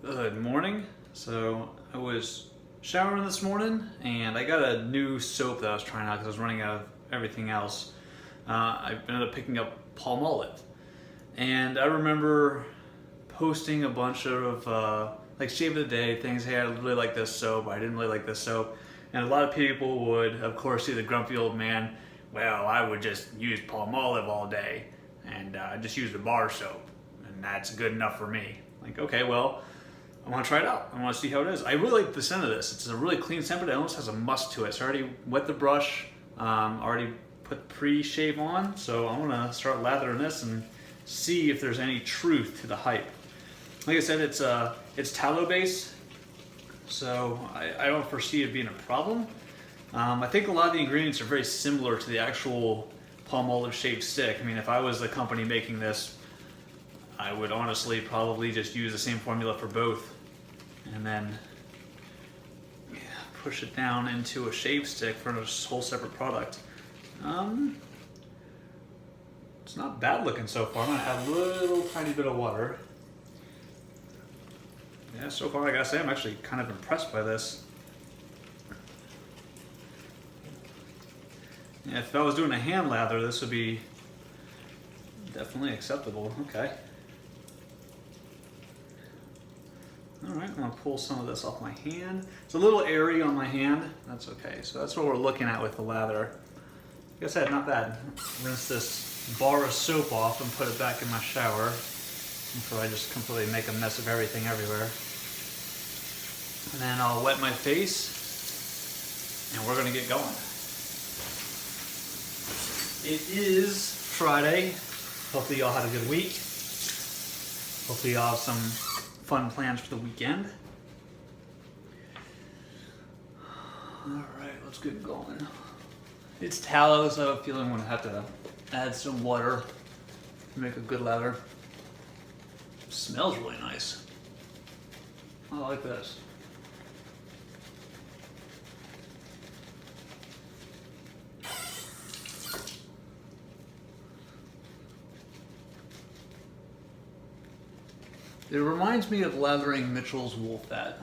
Good morning. So I was showering this morning and I got a new soap that I was trying out because I was running out of everything else. I ended up picking up Palmolive. And I remember posting a bunch of like shave of the day things. Hey, I really like this soap. I didn't really like this soap. And a lot of people would, of course, see the grumpy old man. Well, I would just use Palmolive all day and just use the bar soap. And that's good enough for me. Like, okay, well, I want to try it out. I want to see how it is. I really like the scent of this. It's a really clean scent, but it almost has a musk to it. So I already wet the brush, already put pre-shave on. So I'm going to start lathering this and see if there's any truth to the hype. Like I said, it's tallow base, so I don't foresee it being a problem. I think a lot of the ingredients are very similar to the actual Palmolive shave stick. I mean, if I was the company making this, I would honestly probably just use the same formula for both and then push it down into a shave stick for a whole separate product. It's not bad looking so far. I'm gonna add a little tiny bit of water. Yeah, so far I gotta say I'm actually kind of impressed by this. Yeah, if I was doing a hand lather, this would be definitely acceptable. Okay. Alright, I'm going to pull some of this off my hand. It's a little airy on my hand. That's okay. So that's what we're looking at with the lather. Like I said, not bad. Rinse this bar of soap off and put it back in my shower before I just completely make a mess of everything everywhere. And then I'll wet my face and we're going to get going. It is Friday. Hopefully y'all had a good week. Hopefully y'all have some fun plans for the weekend. Alright, let's get going. It's tallow, so I have a feeling I'm going to have to add some water to make a good lather. It smells really nice. I like this. It reminds me of lathering Mitchell's wool fat.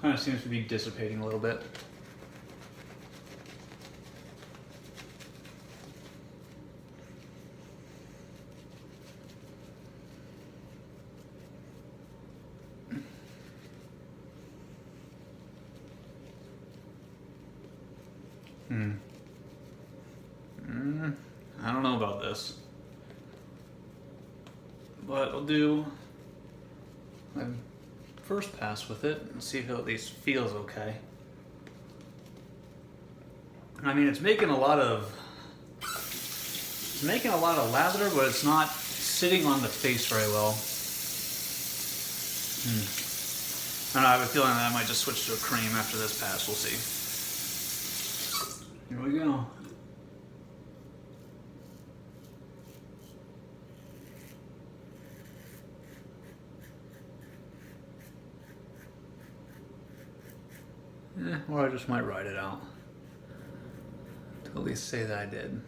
Kind of seems to be dissipating a little bit. I don't know about this, but I'll do my first pass with it and see if it at least feels okay. I mean, it's making a lot of lather, but it's not sitting on the face very well. I don't know, I have a feeling that I might just switch to a cream after this pass. We'll see. Here we go. Or I just might write it out to at least say that I did.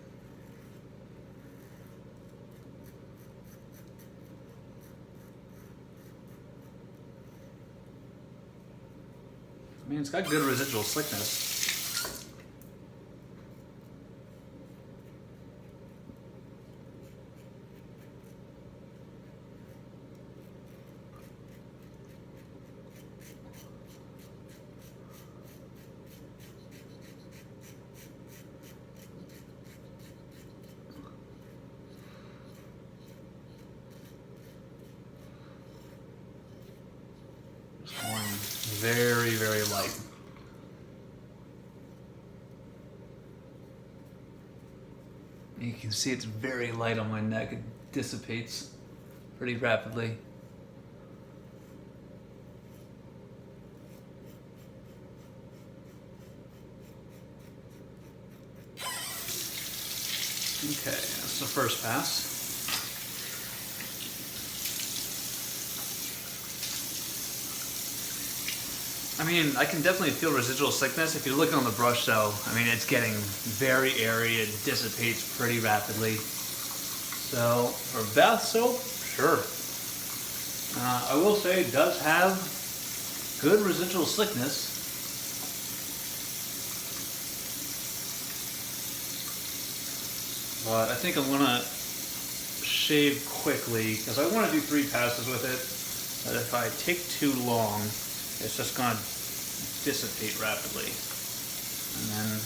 I mean, it's got good residual slickness. Very, very light. You can see it's very light on my neck. It dissipates pretty rapidly. Okay, that's the first pass. I mean, I can definitely feel residual slickness. If you're looking on the brush though, I mean, it's getting very airy. It dissipates pretty rapidly. So for bath soap, sure. I will say it does have good residual slickness. But I think I'm gonna shave quickly because I want to do 3 passes with it. But if I take too long, it's just gonna dissipate rapidly. And then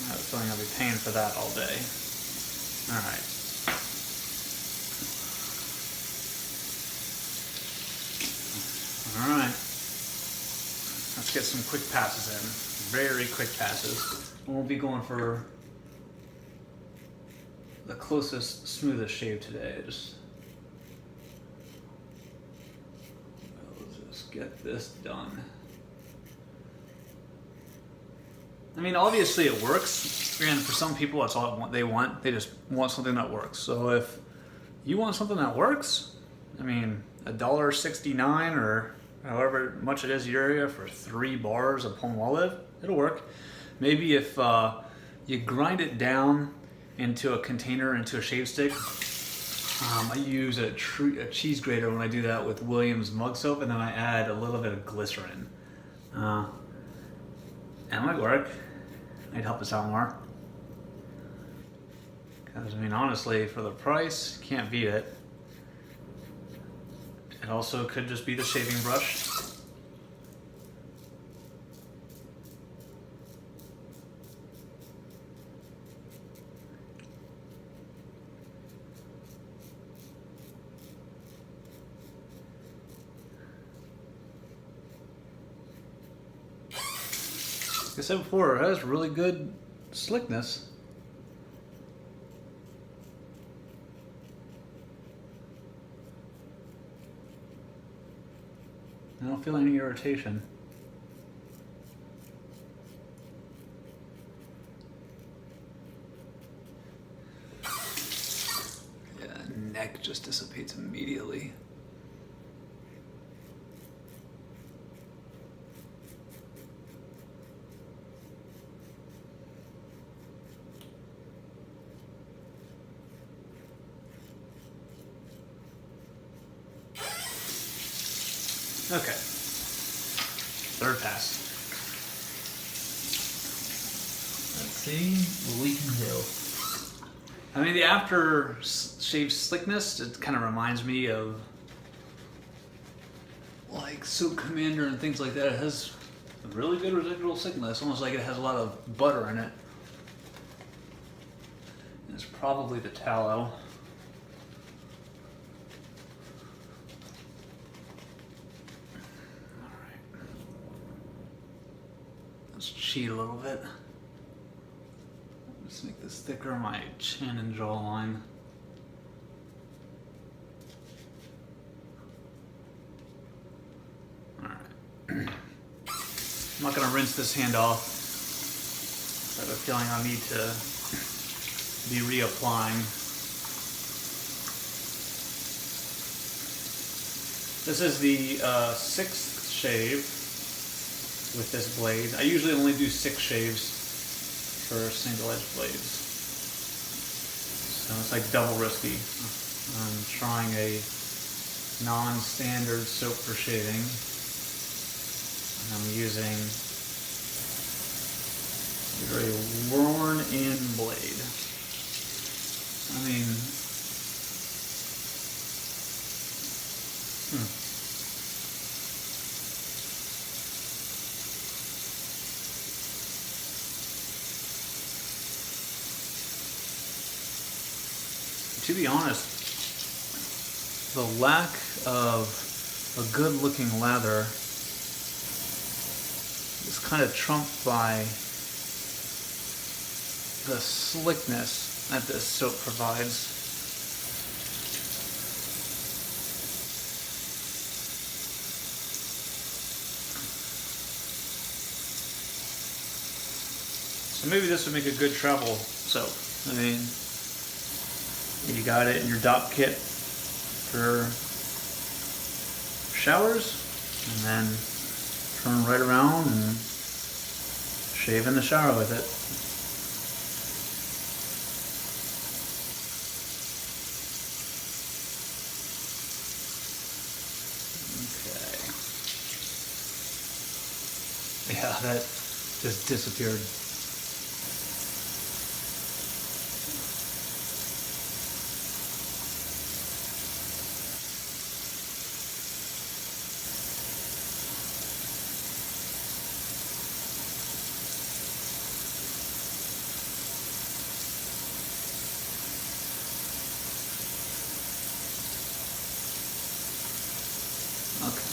I have a feeling I'll be paying for that all day. Alright. Alright. Let's get some quick passes in. Very quick passes. We'll be going for the closest, smoothest shave today. Just get this done. I mean, obviously it works, and for some people that's all they want. They just want something that works. So if you want something that works, I mean, $1.69 or however much it is your area for 3 bars of Palmolive, it'll work. Maybe if you grind it down into a container, into a shave stick. I use a cheese grater when I do that with Williams mug soap, and then I add a little bit of glycerin. And it might work. Might help us out more. Because, I mean, honestly, for the price, can't beat it. It also could just be the shaving brush. Like I said before, it has really good slickness. I don't feel any irritation. Yeah, neck just dissipates immediately. Okay, 3rd pass. Let's see what we can do. I mean, the after shave slickness, it kind of reminds me of like Soap Commander and things like that. It has really good residual slickness, almost like it has a lot of butter in it. And it's probably the tallow. Let's cheat a little bit. Just make this thicker on my chin and jawline. Alright. I'm not going to rinse this hand off. I have a feeling I'll need to be reapplying. This is the 6th shave with this blade. I usually only do 6 shaves for single edge blades. So it's like double risky. I'm trying a non-standard soap for shaving. And I'm using a very worn-in blade. I mean, to be honest, the lack of a good-looking lather is kind of trumped by the slickness that this soap provides. So maybe this would make a good travel soap. I mean, you got it in your DOP kit for showers. and then turn right around and shave in the shower with it. Okay. Yeah, that just disappeared. Okay.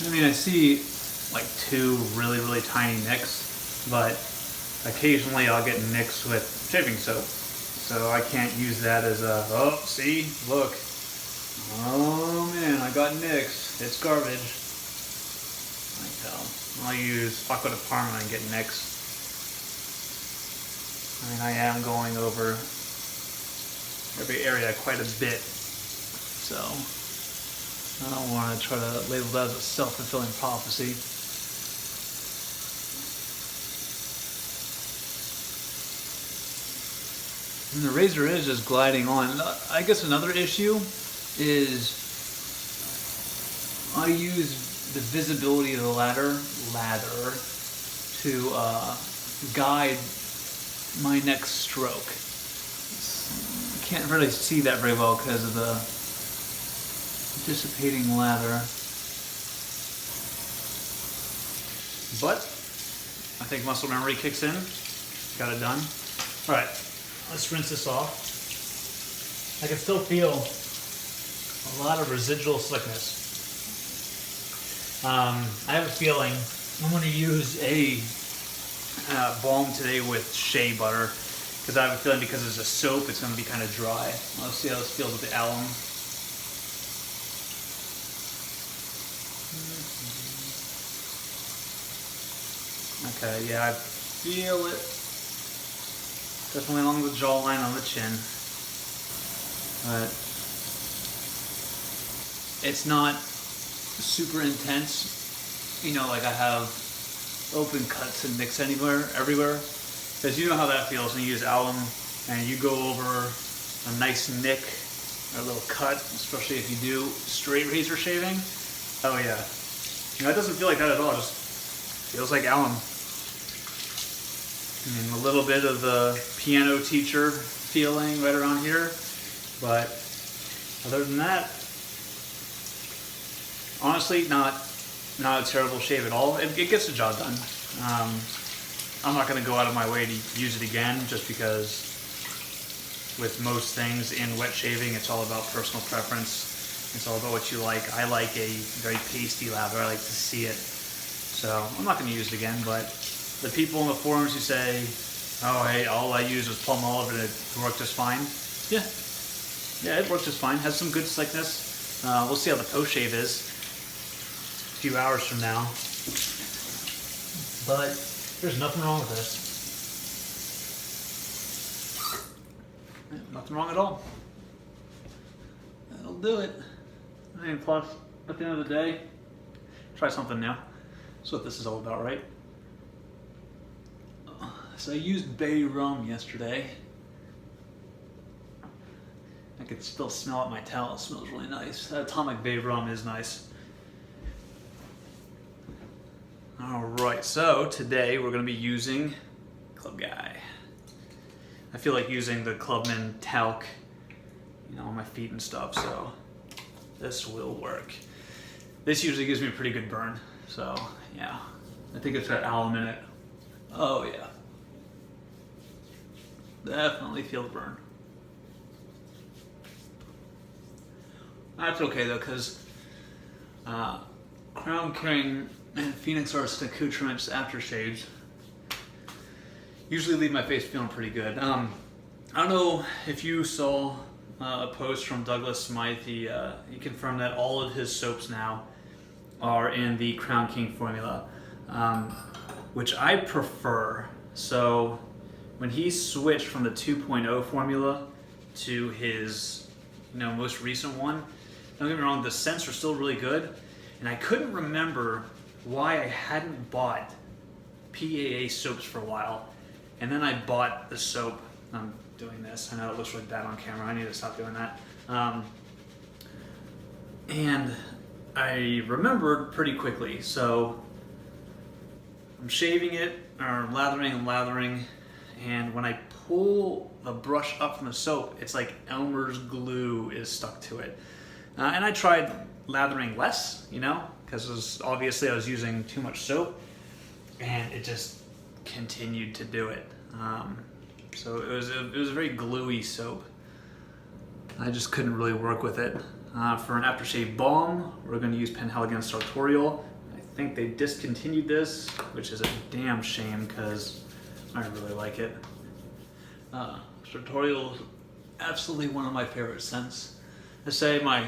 I mean, I see like two really tiny nicks, but occasionally I'll get nicks with shaving soap. So I can't use that as a, oh, see, look. Oh man, I got nicks. It's garbage. Like hell. I'll use Aqua de Parma and get nicks. I mean, I am going over every area quite a bit, so I don't want to try to label that as a self-fulfilling prophecy. And the razor is just gliding on. I guess another issue is I use the visibility of the lather to guide my next stroke. You can't really see that very well because of the dissipating lather. But I think muscle memory kicks in. Got it done. Alright, let's rinse this off. I can still feel a lot of residual slickness. I have a feeling I'm going to use a balm today with shea butter, because I have a feeling because it's a soap it's going to be kind of dry. Let's see how this feels with the alum. Okay, yeah, I feel it. Definitely along the jawline, on the chin. But it's not super intense. You know, like I have open cuts and nicks everywhere. Because you know how that feels when you use alum and you go over a nice nick or a little cut, especially if you do straight razor shaving. Oh yeah. You know, it doesn't feel like that at all. It just feels like alum. And a little bit of the piano teacher feeling right around here. But other than that, honestly, not a terrible shave at all. It gets the job done. I'm not going to go out of my way to use it again, just because with most things in wet shaving, it's all about personal preference. It's all about what you like. I like a very pasty lather. I like to see it. So I'm not going to use it again, but the people in the forums who say, oh, hey, all I used was Palmolive and it worked just fine. Yeah, it worked just fine. Has some good slickness. We'll see how the post shave is a few hours from now. But there's nothing wrong with this. Nothing wrong at all. That'll do it. I mean, plus, at the end of the day, try something new. That's what this is all about, right? So I used bay rum yesterday. I could still smell it in my towel. It smells really nice. That atomic bay rum is nice. Alright, so today we're going to be using Club Guy. I feel like using the Clubman talc, on my feet and stuff, so this will work. This usually gives me a pretty good burn, so yeah. I think it's got alum in it. Oh yeah. Definitely feel the burn. That's okay though, because Crown King and Phoenix Artist accoutrements aftershaves usually leave my face feeling pretty good. I don't know if you saw a post from Douglas Smythe. He confirmed that all of his soaps now are in the Crown King formula, which I prefer. So when he switched from the 2.0 formula to his most recent one, don't get me wrong, the scents are still really good, and I couldn't remember why I hadn't bought PAA soaps for a while. And then I bought the soap. I'm doing this. I know it looks really bad on camera. I need to stop doing that. And I remembered pretty quickly. So I'm shaving it, or lathering and lathering, and when I pull the brush up from the soap, it's like Elmer's glue is stuck to it. And I tried lathering less, because obviously I was using too much soap, and it just continued to do it. So it was a very gluey soap. I just couldn't really work with it. For an aftershave balm, we're going to use Penhaligon Sartorial. I think they discontinued this, which is a damn shame because I really like it. Sartorial is absolutely one of my favorite scents. I say my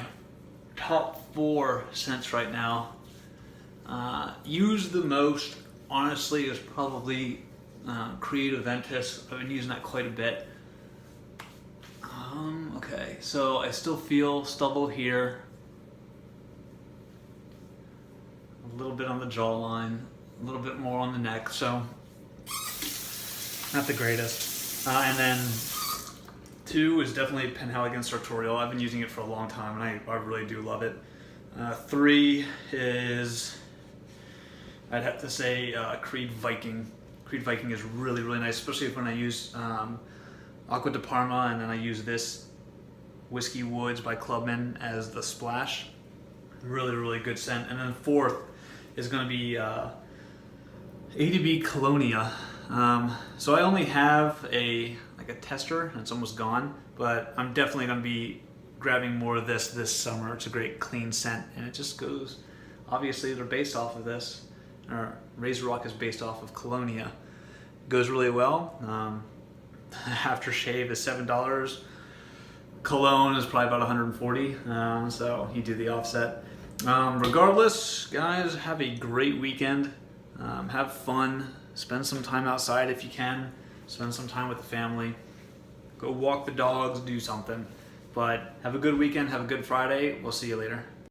top 4 scents right now. Used the most, honestly, is probably Creative Ventus. I've been using that quite a bit. Okay, so I still feel stubble here. A little bit on the jawline, a little bit more on the neck, so not the greatest. And then 2 is definitely Penhaligon Sartorial. I've been using it for a long time, and I really do love it. 3 is, I'd have to say, Creed Viking. Creed Viking is really, really nice, especially when I use Aqua de Parma, and then I use this Whiskey Woods by Clubman as the splash. Really, really good scent. And then 4th is going to be ADB Colonia. So I only have a tester, and it's almost gone, but I'm definitely going to be grabbing more of this summer. It's a great clean scent, and it just goes, obviously they're based off of this, or Razor Rock is based off of Colonia. It goes really well. Aftershave is $7. Cologne is probably about $140, so you do the offset. Regardless, guys, have a great weekend. Have fun. Spend some time outside if you can. Spend some time with the family. Go walk the dogs, do something. But have a good weekend. Have a good Friday. We'll see you later.